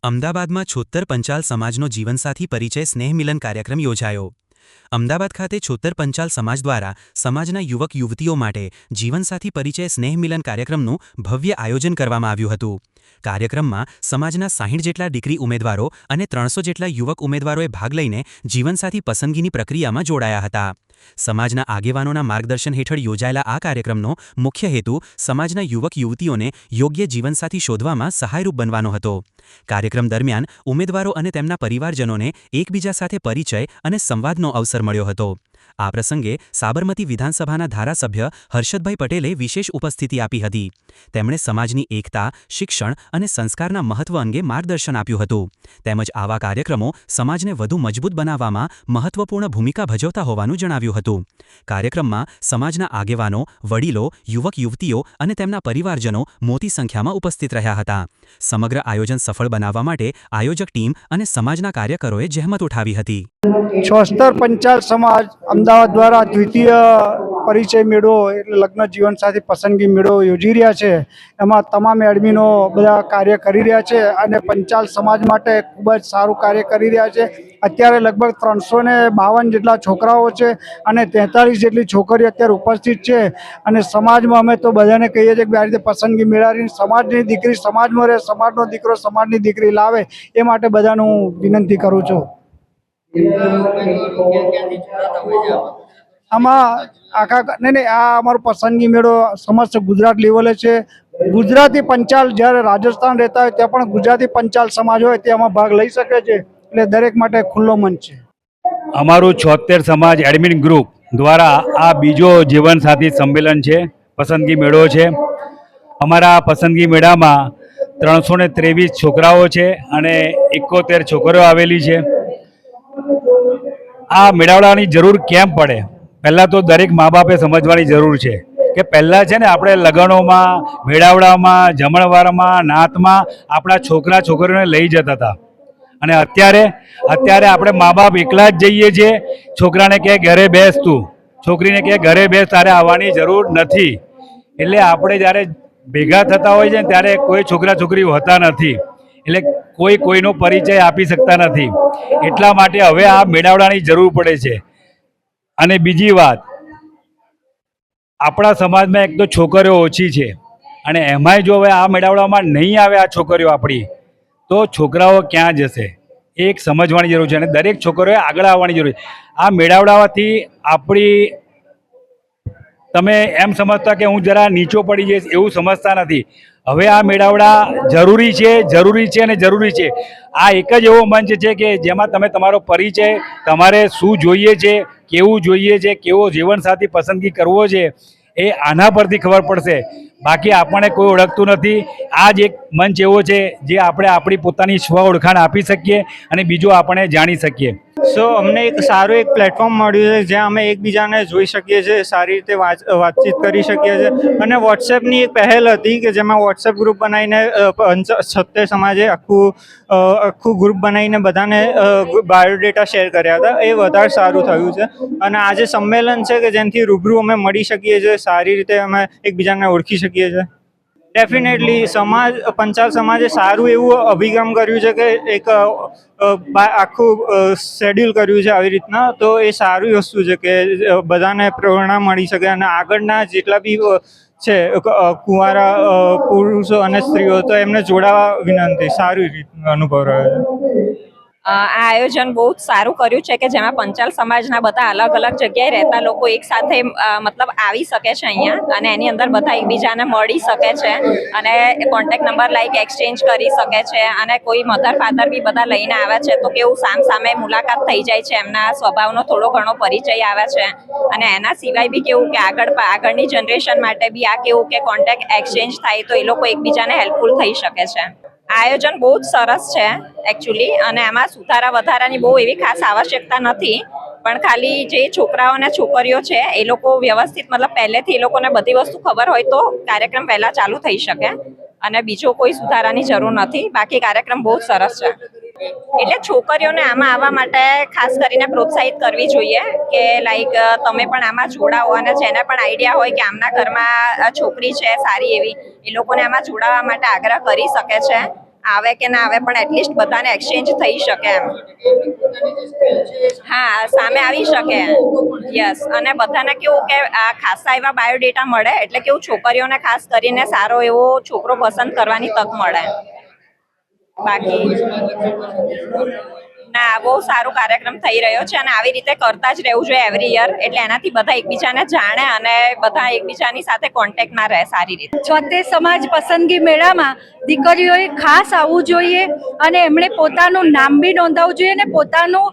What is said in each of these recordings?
અમદાવાદમાં છોત્તર પંચાલ સમાજનો જીવનસાથી પરિચય સ્નેહ મિલન કાર્યક્રમ યોજાયો। અમદાવાદ ખાતે છોત્તર પંચાલ સમાજ દ્વારા સમાજના યુવક યુવતીઓ માટે જીવનસાથી પરિચય સ્નેહ મિલન કાર્યક્રમનું ભવ્ય આયોજન કરવામાં આવ્યું હતું। કાર્યક્રમમાં સમાજના 60 જેટલા દીકરી ઉમેદવારો અને 300 જેટલા યુવક ઉમેદવારોએ ભાગ લઈને જીવનસાથી પસંદગીની પ્રક્રિયામાં જોડાયા હતા। સમાજના આગેવાનોના માર્ગદર્શન હેઠળ યોજાયેલા આ કાર્યક્રમનો મુખ્ય હેતુ સમાજના યુવક યુવતીઓને યોગ્ય જીવનસાથી શોધવામાં સહાયરૂપ બનવાનો હતો। કાર્યક્રમ દરમિયાન ઉમેદવારો અને તેમના પરિવારજનોને એકબીજા સાથે પરિચય અને સંવાદનો અવસર મળ્યો હતો। આ પ્રસંગે સાબરમતી વિધાનસભાના ધારાસભ્ય હર્ષદભાઈ પટેલે વિશેષ ઉપસ્થિતિ આપી હતી। તેમણે સમાજની એકતા, શિક્ષણ અને સંસ્કારના મહત્વ અંગે માર્ગદર્શન આપ્યું હતું। તેમજ આવા કાર્યક્રમો સમાજને વધુ મજબૂત બનાવવામાં મહત્વપૂર્ણ ભૂમિકા ભજવતા હોવાનું જણાવ્યું હતું। કાર્યક્રમમાં સમાજના આગેવાનો, વડીલો, યુવક યુવતીઓ અને તેમના પરિવારજનો મોટી સંખ્યામાં ઉપસ્થિત રહ્યા હતા। સમગ્ર આયોજન સફળ બનાવવા માટે આયોજક ટીમ અને સમાજના કાર્યકરોએ જહેમત ઉઠાવી હતી। છોત્તર પંચાલ સમાજ અમદાવાદ દ્વારા દ્વિતીય પરિચય મેળો એટલે લગ્ન જીવનસાથી પસંદગી મેળો યોજી રહ્યા છે। એમાં તમામ એડમિનો બધા કાર્ય કરી રહ્યા છે અને પંચાલ સમાજ માટે ખૂબ જ સારું કાર્ય કરી રહ્યા છે। અત્યારે લગભગ 352 જેટલા છોકરાઓ છે અને 43 જેટલી છોકરીઓ અત્યારે ઉપસ્થિત છે અને સમાજમાં અમે તો બધાને કહીએ છીએ કે આ રીતે પસંદગી મેળવીને સમાજની દીકરી સમાજમાં રહે, સમાજનો દીકરો સમાજની દીકરી લાવે એ માટે બધાનું વિનંતી કરું છું। આમાં નહીં આ અમારો પસંદગી મેળો સમસ્ત ગુજરાત લેવલે છે। ગુજરાતી પંચાલ જ્યારે રાજસ્થાન રહેતા હોય ત્યાં પણ ગુજરાતી પંચાલ સમાજ હોય તે આમાં ભાગ લઈ શકે છે, એટલે દરેક માટે ખુલ્લો મંચ છે। અમારું 76 સમાજ એડમિન ગ્રુપ દ્વારા આ બીજો જીવનસાથી સંમેલન છે, પસંદગી મેળો છે। અમારા પસંદગી મેળામાં 323 છોકરાઓ છે અને 71 છોકરીઓ આવેલી છે। આ મેળાવડાની જરૂર કેમ પડે? પહેલાં તો દરેક મા બાપે સમજવાની જરૂર છે કે પહેલાં છે ને આપણે લગ્નોમાં, મેળાવડામાં, જમણવારમાં, નાતમાં આપણા છોકરા છોકરીઓને લઈ જતા હતા અને અત્યારે આપણે મા બાપ એકલા જ જઈએ છીએ। છોકરાને કહે ઘરે બેસ તું, છોકરીને કહે ઘરે બેસ, તારે આવવાની જરૂર નથી। એટલે આપણે જ્યારે ભેગા થતા હોય છે ત્યારે કોઈ છોકરા છોકરી હોતા નથી, એટલે કોઈ કોઈનો પરિચય આપી શકતા નથી। એટલા માટે હવે આ મેળાવડાની જરૂર પડે છે। અને બીજી વાત, આપણા સમાજમાં એક તો છોકરીઓ ઓછી છે અને એમાંય જો હવે આ મેળાવડામાં નહીં આવે આ છોકરીઓ આપણી, તો છોકરાઓ ક્યાં જશે? એક સમજવાની જરૂર છે અને દરેક છોકરીઓએ આગળ આવવાની જરૂર છે। આ મેળાવડાથી આપણી, તમે એમ સમજતા કે હું જરા નીચો પડી જઈશ એવું સમજતા નથી। હવે આ મેળાવડા જરૂરી છે અને જરૂરી છે। આ એક જ એવો મંચ છે કે જેમાં તમે તમારો પરિચય, તમારે શું જોઈએ છે, કેવું જોઈએ છે, કેવો જીવનસાથી પસંદગી કરવો છે એ આના પરથી ખબર પડશે। બાકી આપણને કોઈ ઓળખતું નથી। આ જ એક મંચ એવો છે જે આપણે આપણી પોતાની સ્વ ઓળખાણ આપી શકીએ અને બીજું આપણે જાણી શકીએ। અમને એક સારું એક પ્લેટફોર્મ મળ્યું છે જ્યાં અમે એકબીજાને જોઈ શકીએ છીએ, સારી રીતે વાતચીત કરી શકીએ છીએ અને વોટ્સએપની એક પહેલ હતી કે જેમાં વોટ્સએપ ગ્રુપ બનાવીને 76 સમાજે આખું ગ્રુપ બનાવીને બધાને બાયોડેટા શેર કર્યા હતા। એ વધારે સારું થયું છે અને આજે સંમેલન છે કે જેનાથી રૂબરૂ અમે મળી શકીએ છીએ, સારી રીતે અમે એકબીજાને ઓળખી શકીએ છીએ। ડેફિનેટલી પંચાલ સમાજે સારું એવું અભિગમ કર્યું છે કે એક આખું શેડ્યુલ કર્યું છે આવી રીતના, તો એ સારી વસ્તુ છે કે બધાને પ્રેરણા મળી શકે અને આગળના જેટલા બી છે કુંવારા પુરુષો અને સ્ત્રીઓ, તો એમને જોડાવા વિનંતી। સારી રીતનો અનુભવ રહ્યો છે। આ આયોજન બહુ જ સારું કર્યું છે કે જેમાં પંચાલ સમાજના બધા અલગ અલગ જગ્યાએ રહેતા લોકો એક સાથે મતલબ આવી શકે છે અહીંયા અને એની અંદર બધા એકબીજાને મળી શકે છે અને કોન્ટેક્ટ નંબર લાઈક એક્સચેન્જ કરી શકે છે અને કોઈ મધર ફાધર બી બધા લઈને આવે છે તો કેવું સામે મુલાકાત થઈ જાય છે, એમના સ્વભાવનો થોડો ઘણો પરિચય આવે છે અને એના સિવાય બી કેવું કે આગળની જનરેશન માટે બી આ કેવું કે કોન્ટેક્ટ એક્સચેન્જ થાય તો એ લોકો એકબીજાને હેલ્પફુલ થઈ શકે છે। આયોજન બહુ જ સરસ છે એકચ્યુઅલી અને આમાં સુધારા વધારાની બહુ એવી ખાસ આવશ્યકતા નથી, પણ ખાલી જે છોકરાઓ અને છોકરીઓ છે એ લોકો વ્યવસ્થિત મતલબ પહેલેથી એ લોકોને બધી વસ્તુ ખબર હોય તો કાર્યક્રમ પહેલા ચાલુ થઈ શકે અને બીજો કોઈ સુધારાની જરૂર નથી। બાકી કાર્યક્રમ બહુ જ સરસ છે। એટલે છોકરીઓને આમાં આવવા માટે ખાસ કરીને પ્રોત્સાહિત કરવી જોઈએ કે લાઈક તમે પણ આમાં જોડાઓ અને જેને પણ આઈડિયા હોય કે આમના ઘરમાં છોકરી છે સારી એવી, એ લોકોને આમાં જોડાવા માટે આગ્રહ કરી શકે છે। આવે કે ના આવે પણ એટલીસ્ટ બધાને એક્સચેન્જ થઈ શકે એમ. હા, સામે આવી શકે. યસ, અને બધાને કેવું કે આ ખાસા એવા બાયોડેટા મળે એટલે કેવું છોકરીઓને ખાસ કરીને સારો એવો છોકરો પસંદ કરવાની તક મળે. બાકી ના, બહુ સારો કાર્યક્રમ થઈ રહ્યો છે અને આવી રીતે કરતા જ રહેવું જોઈએ એવરી યર, એટલે એનાથી બધા એકબીજાને જાણે અને બધા એકબીજાની સાથે કોન્ટેક્ટમાં રહે સારી રીતે. છોતેર સમાજ પસંદગી મેળામાં દીકરીઓએ ખાસ આવવું જોઈએ અને એમણે પોતાનું નામ બી નોંધાવવું જોઈએ અને પોતાનું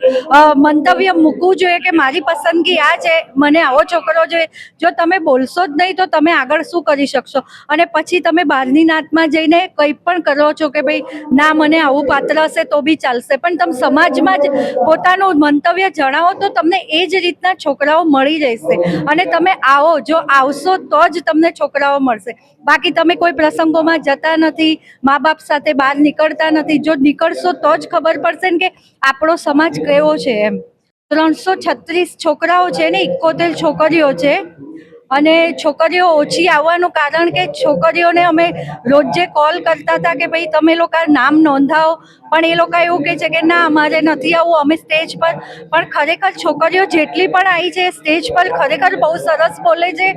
મંતવ્ય મૂકવું જોઈએ કે મારી પસંદગી આ છે, મને આવો છોકરો જોઈએ. જો તમે બોલશો જ નહીં તો તમે આગળ શું કરી શકશો? અને પછી તમે બહારની નાતમાં જઈને કંઈ પણ કરો છો કે ભાઈ ના મને આવું પાત્ર હશે તો બી ચાલશે, પણ તમે સમાજમાં જ પોતાનું મંતવ્ય જણાવો તો તમને એ જ રીતના છોકરાઓ મળી રહેશે. અને તમે આવો, જો આવશો તો જ તમને છોકરાઓ મળશે. બાકી તમે કોઈ પ્રસંગોમાં જતા નથી, મા બાપ સાથે બહાર નીકળતા નથી. જો નીકળશો તો જ ખબર પડશે ને કે આપણો સમાજ કેવો છે એમ. 336 છોકરાઓ છે ને 71 છોકરીઓ છે. અને છોકરીઓ ઓછી આવવાનું કારણ કે છોકરીઓને અમે રોજે કોલ કરતા હતા કે ભાઈ તમે લોકો નામ નોંધાવો, પણ એ લોકો એવું કહે છે કે ના અમારે નથી આવવું, અમે સ્ટેજ પર. પણ ખરેખર છોકરીઓ જેટલી પણ આવી છે સ્ટેજ પર ખરેખર બહુ સરસ બોલે છે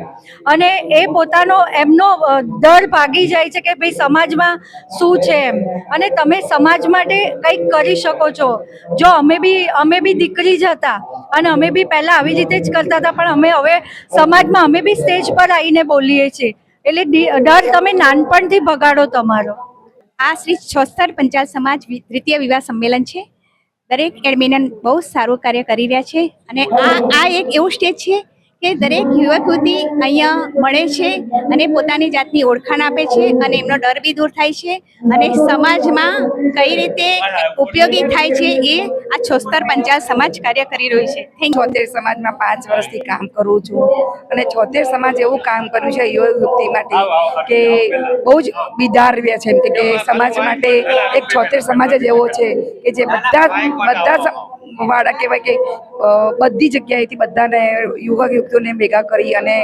અને એ પોતાનો એમનો ડર ભાગી જાય છે કે ભાઈ સમાજમાં શું છે એમ, અને તમે સમાજ માટે કંઈક કરી શકો છો. જો અમે બી દીકરી જ હતા અને અમે બી પહેલા આવી રીતે જ કરતા હતા, પણ અમે હવે સમાજમાં અમે બી સ્ટેજ પર આવીને બોલીએ છીએ. એટલે ડર તમે નાનપણથી ભગાડો તમારો. આ શ્રી 76 પંચાલ સમાજ દ્વિતીય વિવાહ સંમેલન છે. દરેક એડમિન બહુ સારું કાર્ય કરી રહ્યા છે અને આ એક એવું સ્ટેજ છે કે દરેક યુવક યુવતી અહીંયા મળે છે અને પોતાની જાતની ઓળખાણ આપે છે અને એમનો ડર બી દૂર થાય છે અને સમાજમાં કઈ રીતે ઉપયોગી થાય છે એ આ 76 પંચાલ સમાજ કાર્ય કરી રહ્યું છે. Thank you. 76 સમાજમાં 5 વર્ષથી કામ કરું છું અને 76 સમાજ એવું કામ કર્યું છે યુવક યુવતી માટે કે બહુ જ બિદારવ્ય છે. એમ કે સમાજ માટે એક 76 સમાજ જ એવો છે કે જે બધા વાળા કહેવાય કે બધી જગ્યાએથી બધાને યુવક યુવતીઓને ભેગા કરી અને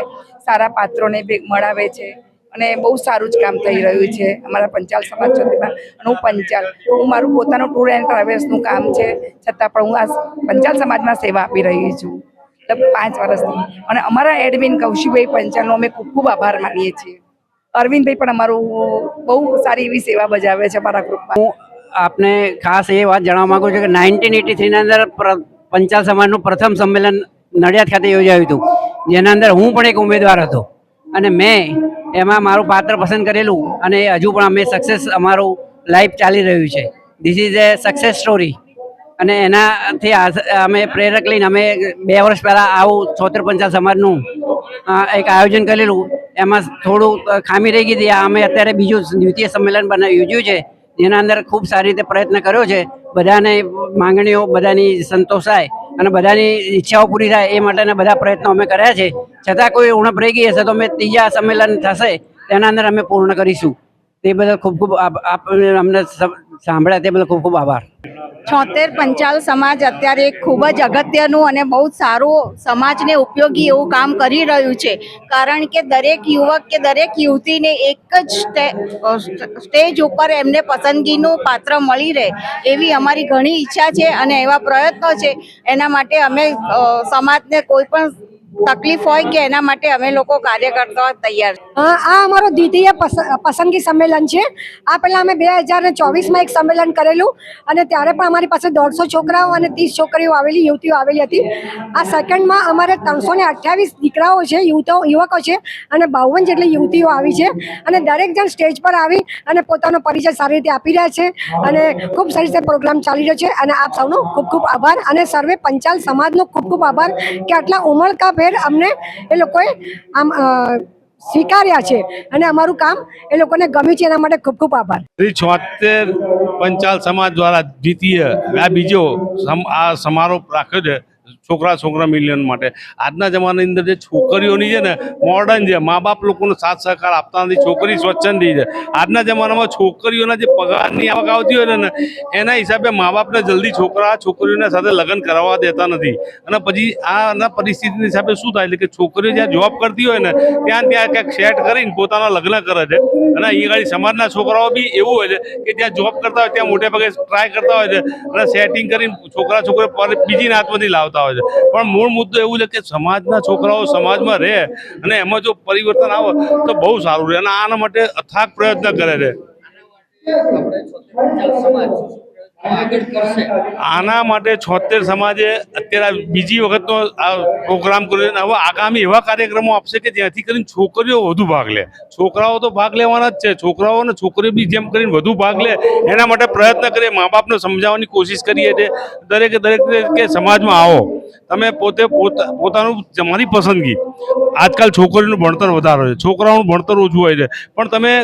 સારા પાત્રોને મળાવે છે અને બહુ સારું જ કામ થઈ રહ્યું છે અમારા પંચાલ સમાજ સુધીમાં. અને હું મારું પોતાનું ટૂર એન્ડ ટ્રાવેલ્સનું કામ છે, છતાં પણ હું આ પંચાલ સમાજમાં સેવા આપી રહી છું 5 વર્ષથી. અને અમારા એડમિન કૌશિકભાઈ પંચાલનો અમે ખૂબ ખૂબ આભાર માનીએ છીએ. અરવિંદભાઈ પણ અમારું બહુ સારી એવી સેવા બજાવે છે અમારા ગ્રુપમાં. આપને ખાસ એ વાત જણાવવા માંગુ છું કે 1983 અંદર પંચાલ સમાજનું પ્રથમ સંમેલન નડિયાદ ખાતે યોજાયું હતું, જેના અંદર હું પણ એક ઉમેદવાર હતો અને મેં એમાં મારું પાત્ર પસંદ કરેલું અને હજુ પણ અમે સક્સેસ અમારું લાઈફ ચાલી રહ્યું છે. This is A success story. અને એનાથી અમે પ્રેરક લઈને અમે 2 વર્ષ પહેલાં આવું 76 પંચાલ સમાજનું એક આયોજન કરેલું. એમાં થોડું ખામી રહી ગઈ હતી. અમે અત્યારે બીજું દ્વિતીય સંમેલન યોજ્યું છે, જેના અંદર ખૂબ સારી રીતે પ્રયત્ન કર્યો છે. બધાને માંગણીઓ બધાની સંતોષ થાય અને બધાની ઈચ્છાઓ પૂરી થાય એ માટેના બધા પ્રયત્નો અમે કર્યા છે. છતાં કોઈ ઉણપ રહી ગઈ હશે તો અમે ત્રીજા સંમેલન થશે તેના અંદર અમે પૂર્ણ કરીશું. તે બદલ ખૂબ ખૂબ અમને સાંભળ્યા તે બદલ ખૂબ ખૂબ આભાર. 76 પંચાલ સમાજ અત્યારે ખૂબ જ અગત્યનું અને બહુ સારું સમાજને ઉપયોગી એવું કામ કરી રહ્યું છે. કારણ કે દરેક યુવક કે દરેક યુવતીને એક જ સ્ટેજ ઉપર એમને પસંદગીનું પાત્ર મળી રહે એવી અમારી ઘણી ઈચ્છા છે અને એવા પ્રયત્નો છે. એના માટે અમે સમાજને કોઈ પણ તકલીફ હોય કે એના માટે અમે લોકો કાર્ય કરતા તૈયાર. આ અમારો દ્વિતીય પસંદગી સંમેલન છે. આ પહેલાં અમે 2024માં એક સંમેલન કરેલું અને ત્યારે પણ અમારી પાસે 150 છોકરાઓ અને 30 છોકરીઓ આવેલી, યુવતીઓ આવેલી હતી. આ સેકન્ડમાં અમારે 328 દીકરાઓ છે, યુવકો છે અને 52 જેટલી યુવતીઓ આવી છે અને દરેક જણ સ્ટેજ પર આવી અને પોતાનો પરિચય સારી રીતે આપી રહ્યા છે અને ખૂબ સારી રીતે પ્રોગ્રામ ચાલી રહ્યો છે. અને આપ સૌનો ખૂબ ખૂબ આભાર અને સર્વે પંચાલ સમાજનો ખૂબ ખૂબ આભાર કે આટલા ઉમળકાભેર અમને એ લોકોએ આમ સ્વીકાર્યા છે અને અમારું કામ એ લોકોને ગમ્યું છે. એના માટે ખૂબ ખૂબ આભાર. શ્રી 76 પંચાલ સમાજ દ્વારા દ્વિતીય આ બીજો આ સમારોહ રાખ્યો છે છોકરા મિલિયન માટે. આજના જમાનાની અંદર જે છોકરીઓની છે ને મોડર્ન છે, મા બાપ લોકોનો સાથ સહકાર આપતા નથી, છોકરી સ્વચ્છંદી છે. આજના જમાનામાં છોકરીઓના જે પગારની આવક આવતી હોય ને એના હિસાબે મા બાપને જલ્દી છોકરીઓના સાથે લગ્ન કરાવવા દેતા નથી. અને પછી આના પરિસ્થિતિની હિસાબે શું થાય છે કે છોકરીઓ જ્યાં જોબ કરતી હોય ને ત્યાં ક્યાંક સેટ કરીને પોતાના લગ્ન કરે છે. અને અહીં આગળ સમાજના છોકરાઓ બી એવું હોય છે કે જ્યાં જોબ કરતા હોય ત્યાં મોટે ભાગે ટ્રાય કરતા હોય છે અને સેટિંગ કરીને છોકરીઓ બીજી નાતમાંથી લાવતા હોય છે. પણ મૂળ મુદ્દો એવું છે કે સમાજના છોકરાઓ સમાજમાં રહે અને એમાં જો પરિવર્તન આવે તો બહુ સારું રહે. અને આના માટે અથાગ પ્રયત્ન કરે છે. આના માટે 76 સમાજે અત્યારે બીજી વખતનો આ પ્રોગ્રામ કર્યો છે. હવે આગામી એવા કાર્યક્રમો આપશે કે જેથી કરીને છોકરીઓ વધુ ભાગ લે. છોકરાઓ તો ભાગ લેવાના જ છે, છોકરાઓ અને છોકરીઓ બી જેમ કરીને વધુ ભાગ લે એના માટે પ્રયત્ન કરીએ, મા બાપને સમજાવવાની કોશિશ કરીએ છીએ. દરેક કે સમાજમાં આવો, તમે પોતાનું તમારી પસંદગી. આજકાલ છોકરીઓનું ભણતર વધારે હોય છે, છોકરાઓનું ભણતર ઓછું હોય છે, પણ તમે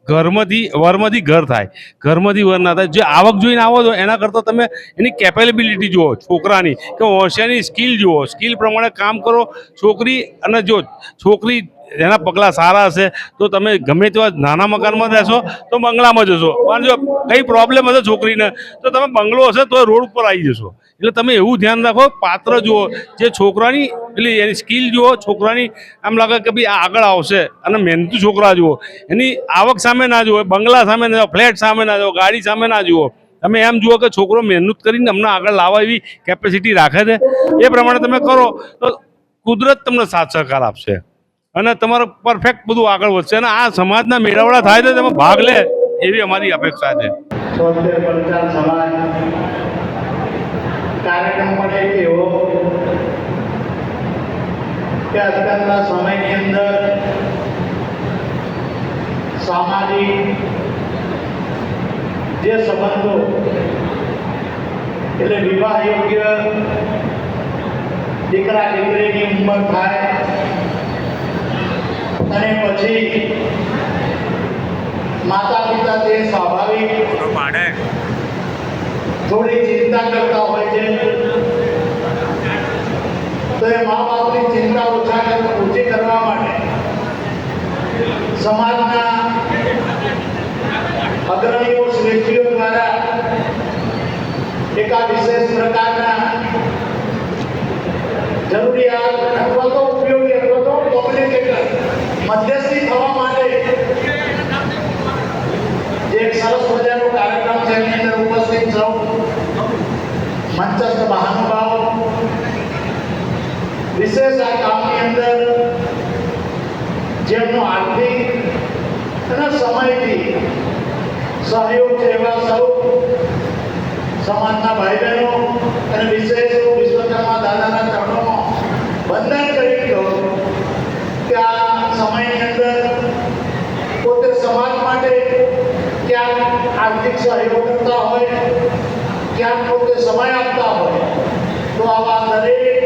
વરમાંથી ઘર થાય, ઘરમાંથી વર ના થાય. જે આવક જોઈને આવો છો એના કરતાં તમે એની કેપેબિલિટી જુઓ છોકરાની, કે હોશિયારી સ્કિલ જુઓ, સ્કિલ પ્રમાણે કામ કરો. છોકરી એના પગલાં સારા હશે તો તમે ગમે તેવા નાના મકાનમાં રહેશો તો બંગલામાં જશો. પણ જો કંઈ પ્રોબ્લેમ હશે છોકરીને તો તમે બંગલો હશે તો રોડ ઉપર આવી જશો. એટલે તમે એવું ધ્યાન રાખો, પાત્ર જુઓ, જે છોકરાની પેલી એની સ્કિલ જુઓ, છોકરાની આમ લાગે કે ભાઈ આ આગળ આવશે. અને મહેનતુ છોકરા જુઓ, એની આવક સામે ના જુઓ, બંગલા સામે ના જુઓ, ફ્લેટ સામે ના જુઓ, ગાડી સામે ના જુઓ. તમે એમ જુઓ કે છોકરો મહેનત કરીને અમને આગળ લાવવા એવી કેપેસિટી રાખે છે. એ પ્રમાણે તમે કરો તો કુદરત તમને સાથ સહકાર આપશે અને તમારું પરફેક્ટ બધું આગળ વધશે. અને આ સમાજના મેળાવડા થાય છે તેમાં ભાગ લે એવી અમારી અપેક્ષા છે. કાર્યક્રમ પણ એક એવો કે અત્યારના સમયની અંદર સામાજિક જે સંબંધો એટલે વિવાહ યોગ્ય દીકરા દીકરીની ઉંમર થાય અને પછી માતા પિતા તે સ્વાભાવિક થોડી ચિંતા કરતા હોય છે, તો એ મા બાપની ચિંતા ઓછી કરવા માટે સમાજના અગ્રણીઓ શ્રેષ્ઠીઓ દ્વારા એકા વિશેષ પ્રકારના જરૂરિયાત અથવા તો ઉપયોગી અથવા તો કોમ્યુનિકેટર મધ્યસ્થી થવા માટે જે એક સરસ મજાનો કાર્યક્રમ છે એની અંદર ઉપસ્થિત સૌ મંચસ્થ મહાનુભાવો, વિશેષ આ કામની અંદર જેમનો આર્થિક અને સમયથી સહયોગ છે એવા સૌ સમાજના ભાઈ બહેનો અને વિશેષ વિશ્વકર્મા દાદાના ચરણોમાં વંદન કરી કહું કે આ સમયની અંદર પોતે સમાજ માટે ક્યાંક આર્થિક સહયોગ કરતા હોય, ક્યાંક પોતે સમય આપતા હોય, તો આવા દરેક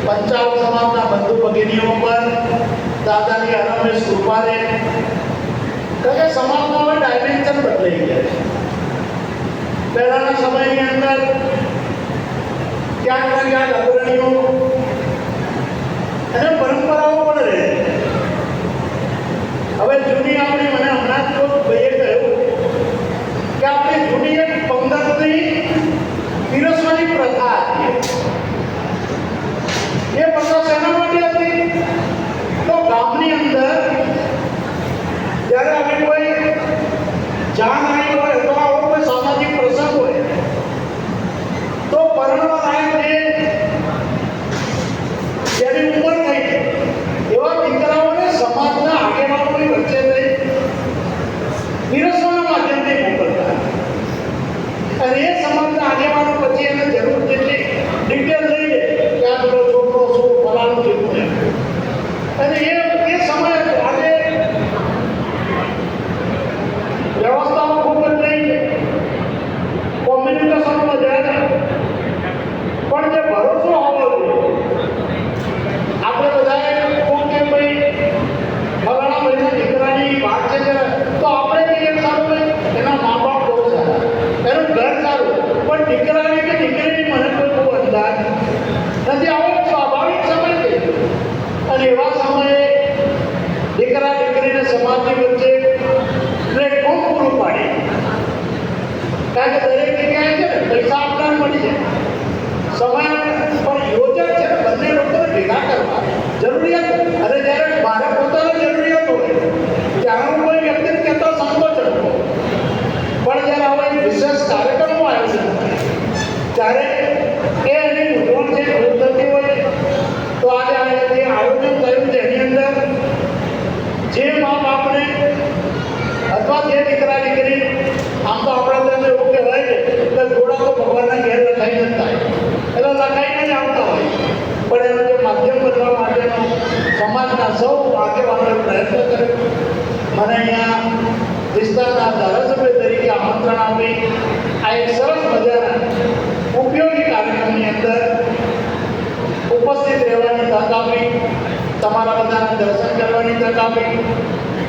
પંચાલ સમાજના બંધુ ભગીનીઓ પર દાદાની અરમેશ કૃપા રહે. કે સમાજમાં હવે ડાયમેન્શન બદલાઈ ગયા છે. પહેલાના સમયની અંદર ક્યાંક ને ક્યાંક અગ્રણીઓ અને પરંપરાઓ પણ રહે. હવે જૂની આપણી મને હમણાં જ ભાઈએ કહ્યું કે આપણી જૂની એક પંગતની પીરસવાની પ્રથા હતી. એ પ્રથા શેના માટે હતી? તો ગામની અંદર જ્યારે અમે કોઈ જાન આવી હોય અથવા આવો કોઈ સામાજિક પ્રસંગ હોય તો પરણવા લાયક જેની ઉંમર થઈ એવા દીકરાઓને સમાજના આગેવાનોની વચ્ચે થઈ પીરસવાના માધ્યમથી મોકલતા. અને એ સમાજના આગેવાનો પછી એને જરૂર જેટલી ડિટેલ લઈ લે કે આ પેલો છોકરો શું ફલાણું જેવું એમ. અને એ સમય આજે વ્યવસ્થાઓ ખૂબ બદલાઈ છે, કોમ્યુનિકેશન વધારે, પણ જે ભરોસો હોવો જોઈએ. આપણે બધાએ ખૂબ કે ભાઈ ફલાણા ભાઈના દીકરાની વાત છે તો આપણે કહીએ સારું એના મા બાપ બહુ સારા, એનું ઘર સારું, પણ દીકરાની કે દીકરીની મને કોઈ બહુ અંદાજ દરેક જગ્યાએ છે ને પૈસા આપનાર મળી જાય, સમય પણ યોજક છે ને બંને લોકોને ભેગા કરવા જરૂરિયાત. અને જ્યારે મારે પોતાની જરૂરિયાત હોય ત્યારે હું કોઈ વ્યક્તિને કહેતો સંકોચ હતો, પણ જ્યારે આવા એક વિશેષ કાર્યક્રમનું આયોજન ત્યારે એ એની મૂંઝવણ છે દૂર થતી હોય. તો આજે આ જે આયોજન થયું છે એની અંદર જે મા બાપને અથવા જે દીકરા દીકરી, આમ તો આપણા ત્યાં એવું કહેવાય છે કે જોડા તો ભગવાનના ઘેર લખાઈ જ થાય, એટલે લખાઈને જ આવતા હોય, પણ એનું જે માધ્યમ બનવા માટેનો સમાજના સૌ આગેવાનોએ પ્રયત્ન કર્યો. મને અહીંયા વિસ્તારના ધારાસભ્ય તરીકે આમંત્રણ આપી આ એક સરસ મજાના ઉપયોગી કાર્યક્રમની અંદર ઉપસ્થિત રહેવાની તક આપી, તમારા બધાને દર્શન કરવાની તક આપી,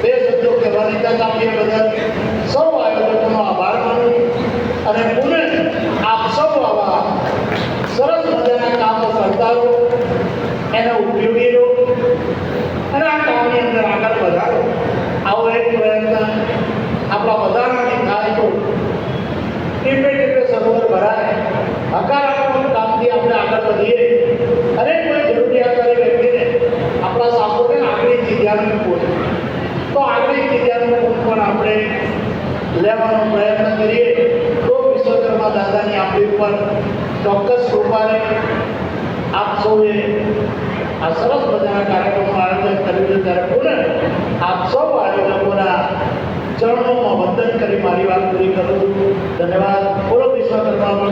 બે શબ્દો કહેવાની તક આપી, એ બદલ સૌ આયોજકોનો આભાર માનું અને પુનઃ આપ સૌ આવા સરસ મજાના કામો કરતા રહો, એને ઉપયોગી રહો અને આ કામની અંદર આગળ વધારો. આવો એક પ્રયત્ન આપણા બધાનાથી થાય તો ટીપે ટીપે સરોવર ભરાય. હકારાત્મક કામથી આપણે આગળ વધીએ અને કોઈ જરૂરિયાતવાળી વ્યક્તિને આપણા સાપોને આગળ ચીજાનું પૂછ તો આગળ ચીજાનું પણ આપણે લેવાનો પ્રયત્ન કરીએ તો વિશ્વકર્મા દાદાની આપણી ઉપર ચોક્કસ કૃપા રહે. આપ સૌએ આ સરસ મજાના કાર્યક્રમનું આયોજન કર્યું છે ત્યારે પુનઃ આપ સૌ આયોજકોના ચરણોમાં વંદન કરી મારી વાત પૂરી કરું છું. ધન્યવાદ. બોલો વિશ્વકર્મા.